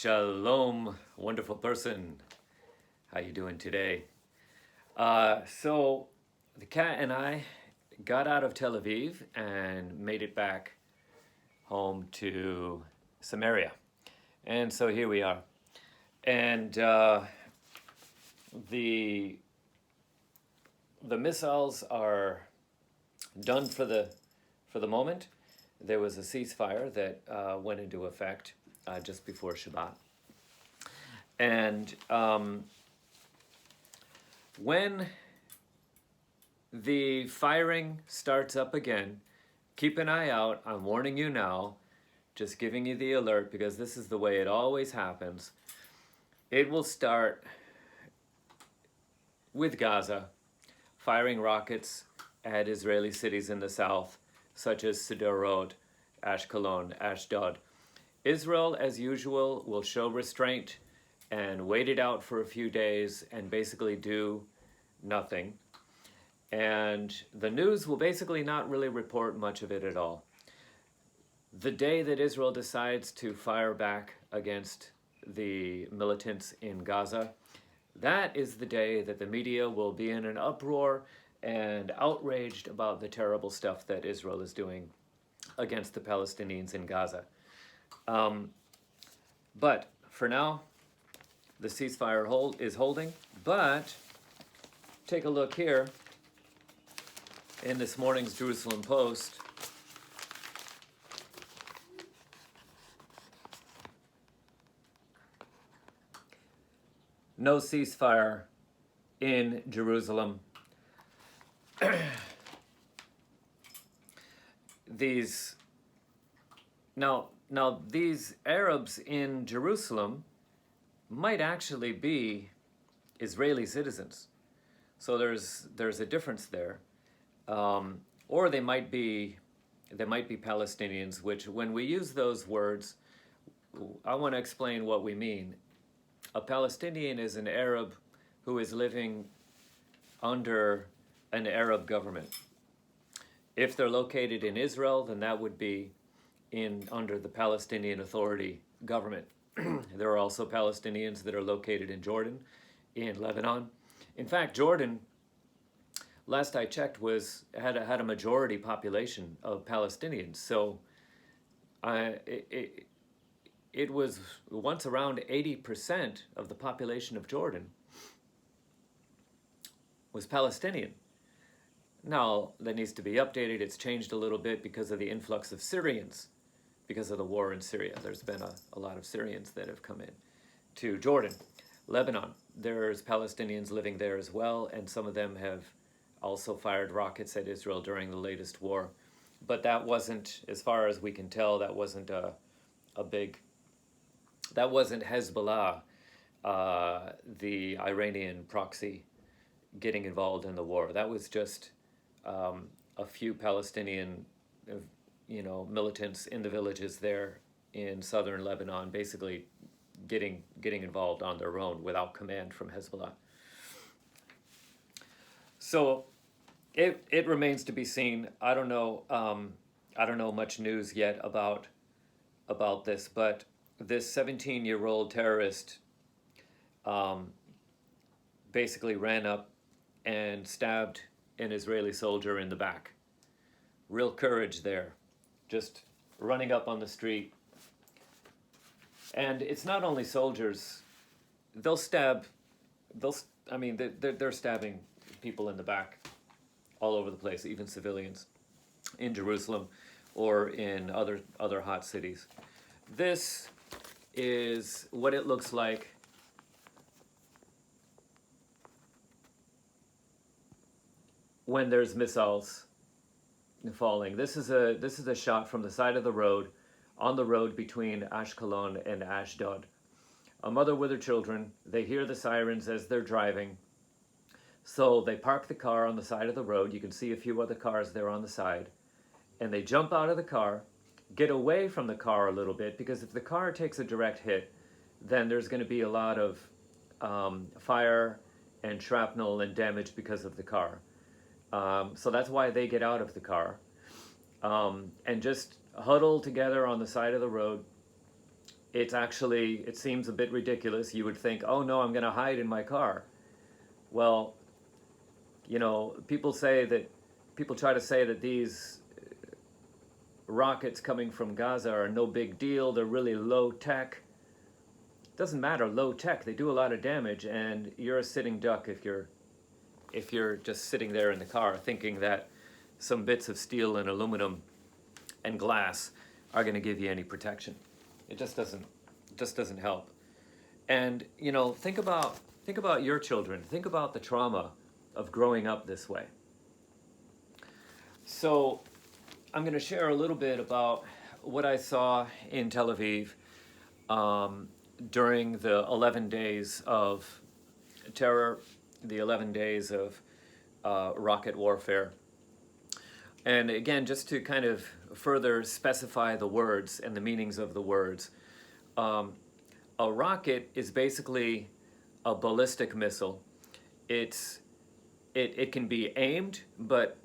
Shalom, wonderful person. How you doing today? So the cat and I got out of Tel Aviv and made it back home to Samaria. And so here we are. And the missiles are done for the moment. There was a ceasefire that went into effect just before Shabbat. And when the firing starts up again, keep an eye out. I'm warning you now, just giving you the alert because this is the way it always happens. It will start with Gaza, firing rockets at Israeli cities in the south, such as Sderot, Ashkelon, Ashdod. Israel, as usual, will show restraint and wait it out for a few days and basically do nothing. And the news will basically not really report much of it at all. The day that Israel decides to fire back against the militants in Gaza, that is the day that the media will be in an uproar and outraged about the terrible stuff that Israel is doing against the Palestinians in Gaza. But for now, the ceasefire is holding. But take a look here in this morning's Jerusalem Post. No ceasefire in Jerusalem. These Arabs in Jerusalem might actually be Israeli citizens. So there's a difference there. Or they might be Palestinians, which when we use those words, I want to explain what we mean. A Palestinian is an Arab who is living under an Arab government. If they're located in Israel, then that would be under the Palestinian Authority government. There are also Palestinians that are located in Jordan, in Lebanon. In fact, Jordan, last I checked, had a majority population of Palestinians. So it was once around 80% of the population of Jordan was Palestinian. Now, that needs to be updated. It's changed a little bit because of the influx of Syrians, because of the war in Syria. There's been a lot of Syrians that have come in to Jordan. Lebanon, there's Palestinians living there as well, and some of them have also fired rockets at Israel during the latest war. But that wasn't, as far as we can tell, that wasn't that wasn't Hezbollah, the Iranian proxy, getting involved in the war. That was just a few Palestinian, militants in the villages there in southern Lebanon, basically getting involved on their own without command from Hezbollah. So it remains to be seen. I don't know much news yet about this, but this 17-year-old terrorist basically ran up and stabbed an Israeli soldier in the back. Real courage there, just running up on the street. And it's not only soldiers. They're stabbing people in the back all over the place, even civilians in Jerusalem or in other hot cities. This is what it looks like when there's missiles falling. This is a shot from the side of the road, on the road between Ashkelon and Ashdod. A mother with her children, they hear the sirens as they're driving. So they park the car on the side of the road. You can see a few other cars there on the side. And they jump out of the car, get away from the car a little bit, because if the car takes a direct hit, then there's going to be a lot of fire and shrapnel and damage because of the car. So that's why they get out of the car and just huddle together on the side of the road it's actually, it seems a bit ridiculous. You would think, oh no, I'm going to hide in my car. Well, you know, people try to say that these rockets coming from Gaza are no big deal. They're really low tech. Doesn't matter, low tech. They do a lot of damage, and you're a sitting duck if you're just sitting there in the car thinking that some bits of steel and aluminum and glass are going to give you any protection. It just doesn't help. And you know, think about your children. Think about the trauma of growing up this way. So I'm going to share a little bit about what I saw in Tel Aviv during the 11 days of terror, the 11 days of rocket warfare. And again, just to kind of further specify the words and the meanings of the words, a rocket is basically a ballistic missile. It can be aimed, but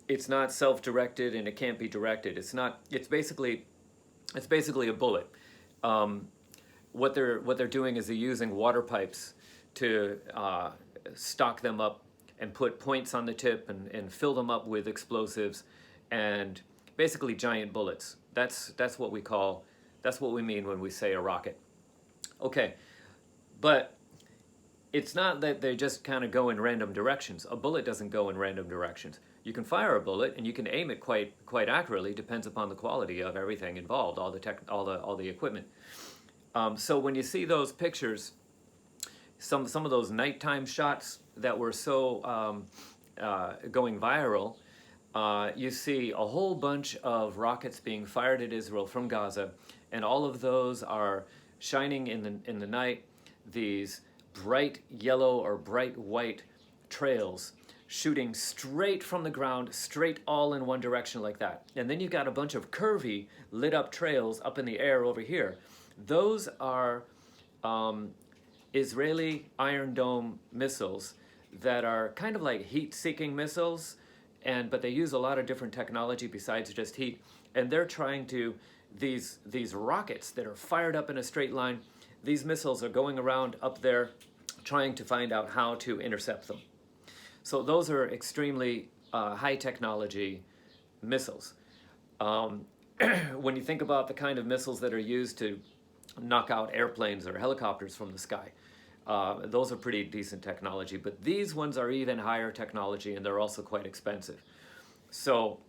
it's not self-directed and it can't be directed. It's basically a bullet. What they're doing is they're using water pipes to stock them up and put points on the tip and fill them up with explosives and basically giant bullets. That's what we mean when we say a rocket. Okay, but it's not that they just kind of go in random directions. A bullet doesn't go in random directions. You can fire a bullet and you can aim it quite accurately. Depends upon the quality of everything involved, all the equipment. So when you see those pictures, some of those nighttime shots that were so going viral, you see a whole bunch of rockets being fired at Israel from Gaza, and all of those are shining in the night. These bright yellow or bright white trails shooting straight from the ground, straight all in one direction like that. And then you've got a bunch of curvy lit up trails up in the air over here. Those are Israeli Iron Dome missiles that are kind of like heat-seeking missiles, but they use a lot of different technology besides just heat. And they're trying to, these rockets that are fired up in a straight line, these missiles are going around up there trying to find out how to intercept them. So those are extremely high technology missiles. When you think about the kind of missiles that are used to knock out airplanes or helicopters from the sky, those are pretty decent technology, but these ones are even higher technology and they're also quite expensive. So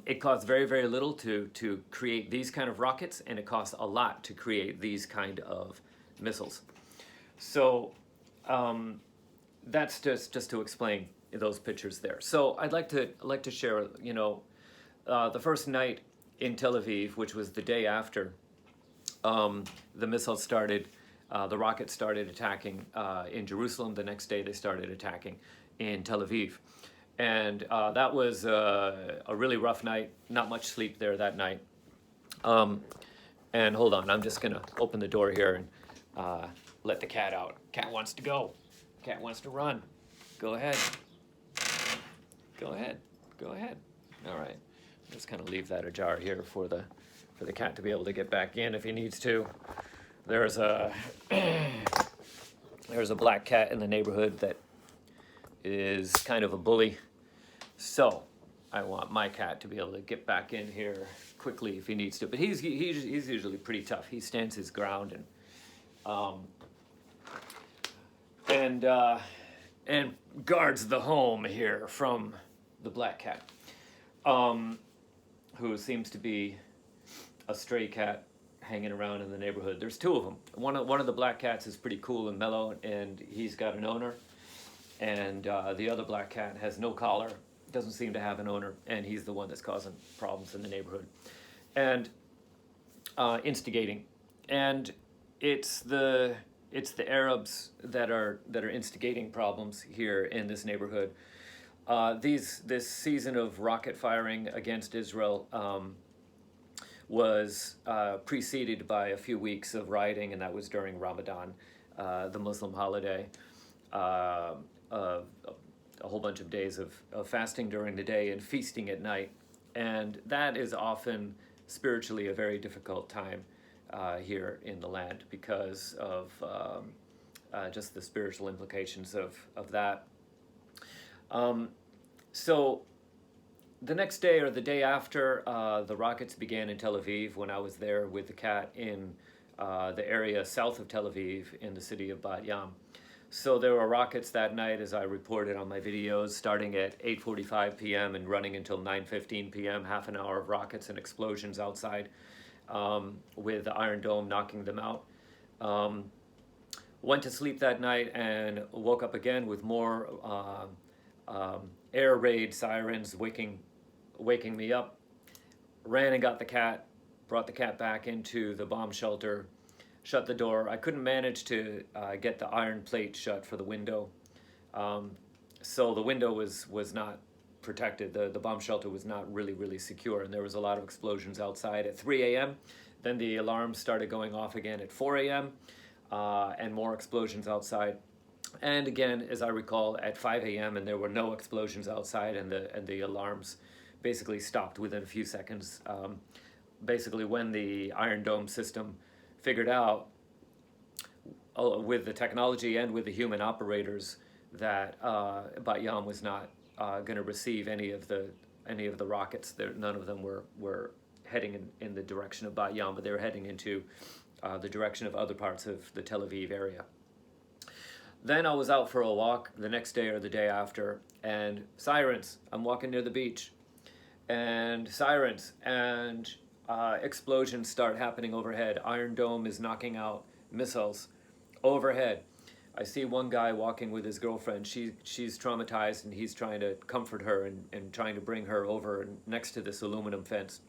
it costs very, very little to create these kind of rockets, and it costs a lot to create these kind of missiles. So that's just to explain those pictures there. So I'd like to share, you know, the first night in Tel Aviv, which was the day after the missiles started, the rockets started attacking in Jerusalem. The next day they started attacking in Tel Aviv. And that was a really rough night, not much sleep there that night. And hold on, I'm just gonna open the door here and let the cat out. Cat wants to go. Cat wants to run. Go ahead. Go ahead. Go ahead. All right. Just kind of leave that ajar here for the cat to be able to get back in if he needs to. There's a black cat in the neighborhood that is kind of a bully. So I want my cat to be able to get back in here quickly if he needs to. But he's usually pretty tough. He stands his ground and guards the home here from the black cat, who seems to be a stray cat hanging around in the neighborhood. There's two of them. One of the black cats is pretty cool and mellow, and he's got an owner. And the other black cat has no collar, doesn't seem to have an owner, and he's the one that's causing problems in the neighborhood and instigating. And it's the Arabs that are instigating problems here in this neighborhood. This season of rocket firing against Israel was preceded by a few weeks of rioting, and that was during Ramadan, the Muslim holiday. A whole bunch of days of fasting during the day and feasting at night. And that is often spiritually a very difficult time here in the land because of just the spiritual implications of that. So the next day or the day after, the rockets began in Tel Aviv when I was there with the cat in the area south of Tel Aviv in the city of Bat Yam. So there were rockets that night, as I reported on my videos, starting at 8:45 p.m. and running until 9:15 p.m., half an hour of rockets and explosions outside, with the Iron Dome knocking them out. Went to sleep that night and woke up again with more air raid sirens waking me up. Ran and got the cat, brought the cat back into the bomb shelter, shut the door. I couldn't manage to get the iron plate shut for the window. So the window was not protected. The bomb shelter was not really secure, and there was a lot of explosions outside at 3 a.m. Then the alarms started going off again at 4 a.m. And more explosions outside. And again, as I recall, at 5 a.m. and there were no explosions outside, and the alarms basically stopped within a few seconds. Basically, when the Iron Dome system figured out, with the technology and with the human operators, that Bat Yam was not going to receive any of the rockets. None of them were heading in the direction of Bat Yam, but they were heading into the direction of other parts of the Tel Aviv area. Then I was out for a walk the next day or the day after, and sirens. I'm walking near the beach, and sirens and explosions start happening overhead. Iron Dome is knocking out missiles overhead. I see one guy walking with his girlfriend. She's traumatized, and he's trying to comfort her and trying to bring her over next to this aluminum fence.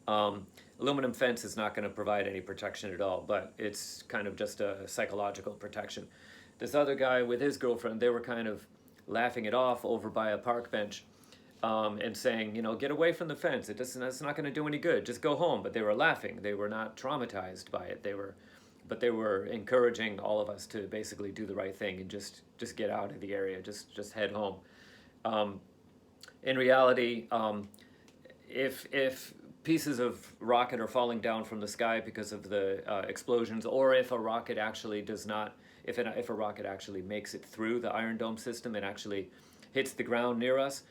Aluminum fence is not going to provide any protection at all, but it's kind of just a psychological protection. This other guy with his girlfriend, they were kind of laughing it off over by a park bench, and saying, get away from the fence. It's not going to do any good. Just go home. But they were laughing. They were not traumatized by it. But they were encouraging all of us to basically do the right thing and just get out of the area. Just head home. In reality, if pieces of rocket are falling down from the sky because of the explosions, or if a rocket actually if a rocket actually makes it through the Iron Dome system and actually hits the ground near us,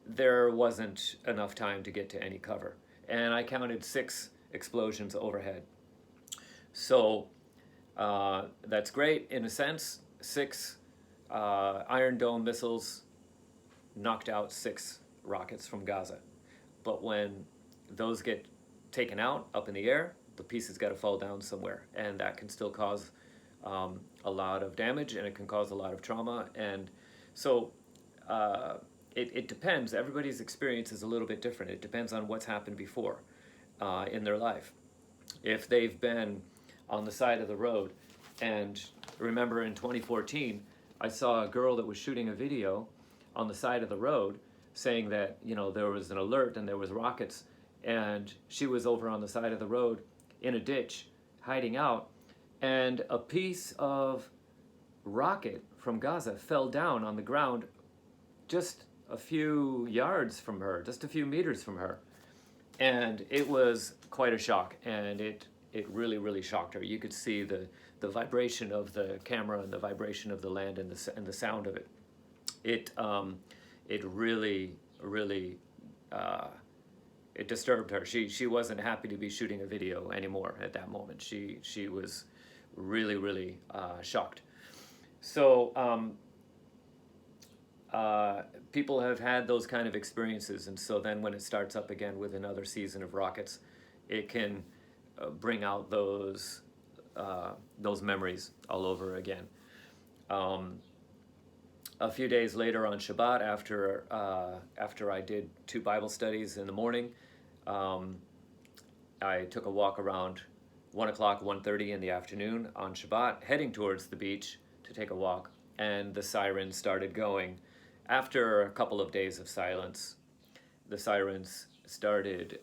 there wasn't enough time to get to any cover. And I counted 6 explosions overhead. So that's great in a sense. 6 Iron Dome missiles knocked out 6 rockets from Gaza. But when those get taken out up in the air, the pieces got to fall down somewhere, and that can still cause a lot of damage, and it can cause a lot of trauma. And so it depends. Everybody's experience is a little bit different. It depends on what's happened before in their life. If they've been on the side of the road, and remember in 2014, I saw a girl that was shooting a video on the side of the road saying that, there was an alert and there was rockets, and she was over on the side of the road in a ditch hiding out, and a piece of rocket from Gaza fell down on the ground just a few yards from her, just a few meters from her. And it was quite a shock, and it really shocked her. You could see the vibration of the camera and the vibration of the land and the sound of it. It really it disturbed her. She wasn't happy to be shooting a video anymore at that moment. She was really shocked. So people have had those kind of experiences, and so then when it starts up again with another season of rockets, it can bring out those memories all over again. A few days later on Shabbat, after I did 2 Bible studies in the morning, I took a walk around 1 o'clock, 1:30 in the afternoon on Shabbat, heading towards the beach to take a walk, and the sirens started going. After a couple of days of silence, the sirens started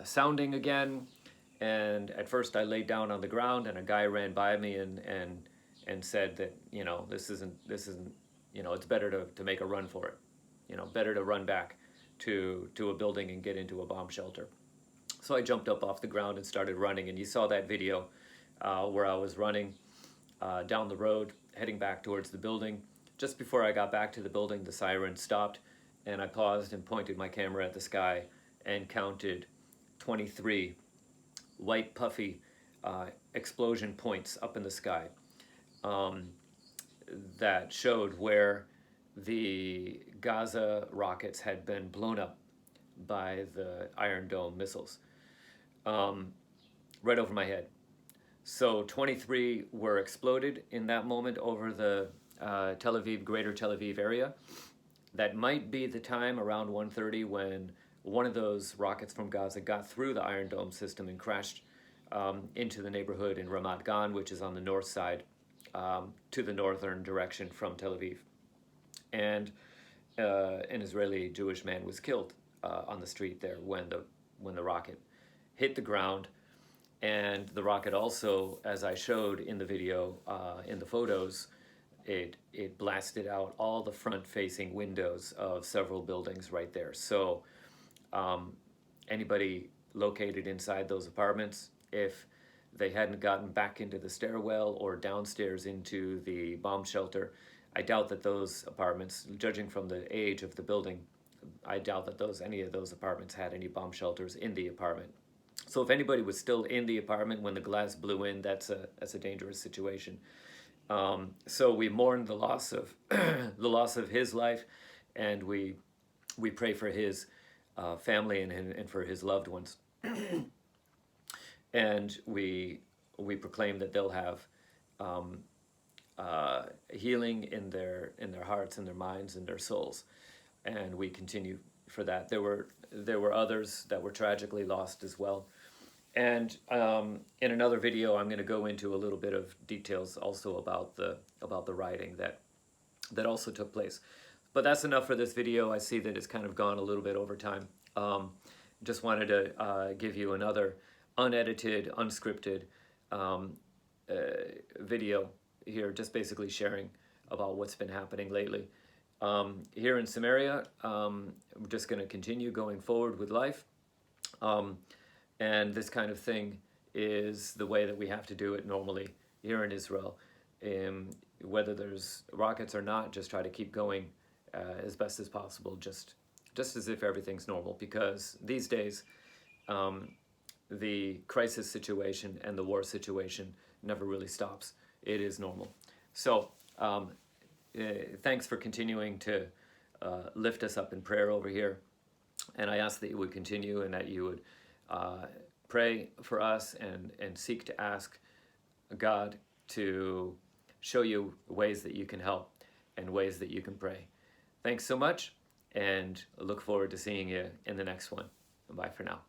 sounding again, and at first I laid down on the ground, and a guy ran by me and said that, this isn't it's better to make a run for it. Better to run back to a building and get into a bomb shelter. So I jumped up off the ground and started running, and you saw that video where I was running down the road, heading back towards the building. Just before I got back to the building, the siren stopped, and I paused and pointed my camera at the sky and counted 23 white puffy explosion points up in the sky that showed where the Gaza rockets had been blown up by the Iron Dome missiles right over my head. So 23 were exploded in that moment over the Tel Aviv, greater Tel Aviv area. That might be the time around 1:30 when one of those rockets from Gaza got through the Iron Dome system and crashed into the neighborhood in Ramat Gan, which is on the north side, to the northern direction from Tel Aviv. And an Israeli Jewish man was killed on the street there when the rocket hit the ground. And the rocket also, as I showed in the video, in the photos, it blasted out all the front-facing windows of several buildings right there. So anybody located inside those apartments, if they hadn't gotten back into the stairwell or downstairs into the bomb shelter, I doubt that those apartments, judging from the age of the building, I doubt that any of those apartments had any bomb shelters in the apartment. So if anybody was still in the apartment when the glass blew in, that's a dangerous situation. So we mourn the loss of the loss of his life, and we pray for his family and for his loved ones. And we proclaim that they'll have healing in their hearts and their minds and their souls, and we continue for that. There were others that were tragically lost as well. And in another video, I'm going to go into a little bit of details also about the rioting that also took place. But that's enough for this video. I see that it's kind of gone a little bit over time. Just wanted to give you another unedited, unscripted video here, just basically sharing about what's been happening lately. Here in Samaria, we're just going to continue going forward with life. And this kind of thing is the way that we have to do it normally here in Israel. Whether there's rockets or not, just try to keep going as best as possible, just as if everything's normal. Because these days, the crisis situation and the war situation never really stops. It is normal. So thanks for continuing to lift us up in prayer over here. And I ask that you would continue and that you would pray for us and seek to ask God to show you ways that you can help and ways that you can pray. Thanks so much, and look forward to seeing you in the next one. Bye for now.